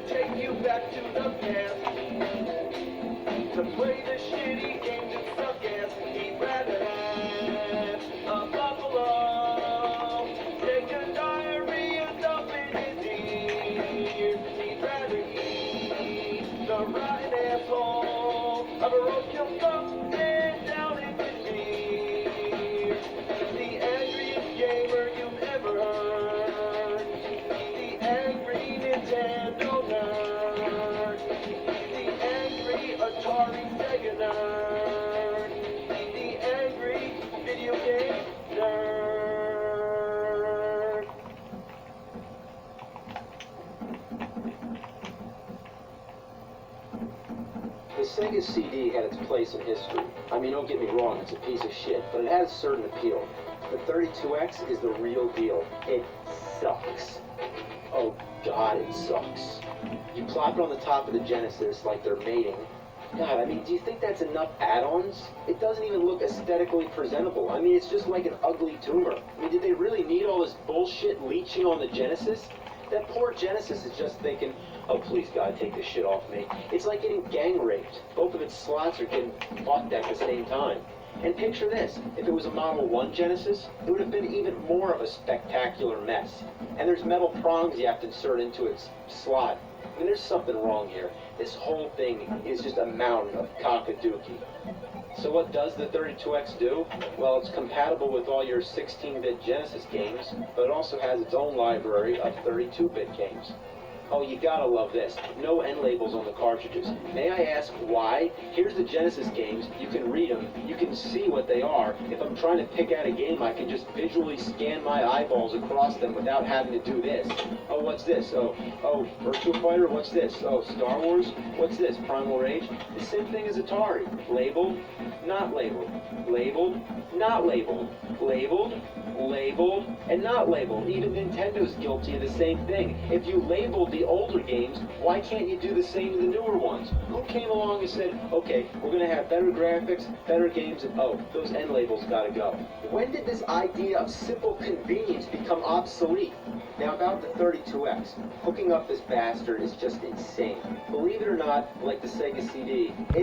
Take you back to the past to play the shitty games and suck ass. He'd rather have a buffalo take a diarrhea dump in his ear. He'd rather eat the rotten asshole of a roadkill skunk and down in his beer. He's the angriest gamer you've ever heard. He's the angry Nintendo nerd. He's the angry Atari Sega nerd. He's the angry video game nerd. The Sega CD had its place in history. I mean, don't get me wrong, it's a piece of shit, but it has a certain appeal. The 32X is the real deal. It sucks. Oh God, it sucks. You plop it on the top of the Genesis like they're mating. God, I mean, do you think that's enough add-ons? It doesn't even look aesthetically presentable. I mean, it's just like an ugly tumor. I mean, did they really need all this bullshit leeching on the Genesis? That poor Genesis is just thinking, oh, please, God, take this shit off me. It's like getting gang raped. Both of its slots are getting fucked at the same time. And picture this, if it was a Model 1 Genesis, it would have been even more of a spectacular mess. And there's metal prongs you have to insert into its slot. I mean, there's something wrong here. This whole thing is just a mountain of cockadookie. So what does the 32X do? Well, it's compatible with all your 16-bit Genesis games, but it also has its own library of 32-bit games. Oh, you gotta love this. No end labels on the cartridges. May I ask why? Here's the Genesis games. You can read them. You can see what they are. If I'm trying to pick out a game, I can just visually scan my eyeballs across them without having to do this. Oh, what's this? Oh, Virtua Fighter? What's this? Oh, Star Wars? What's this? Primal Rage? The same thing as Atari. Labeled, not labeled. Labeled, not labeled. Labeled, labeled, and not labeled. Even Nintendo's guilty of the same thing. If you labeled the older games, why can't you do the same to the newer ones? Who came along and said, okay, we're going to have better graphics, better games, and oh, those end labels gotta go? When did this idea of simple convenience become obsolete? Now about the 32X, hooking up this bastard is just insane. Believe it or not, like the Sega CD,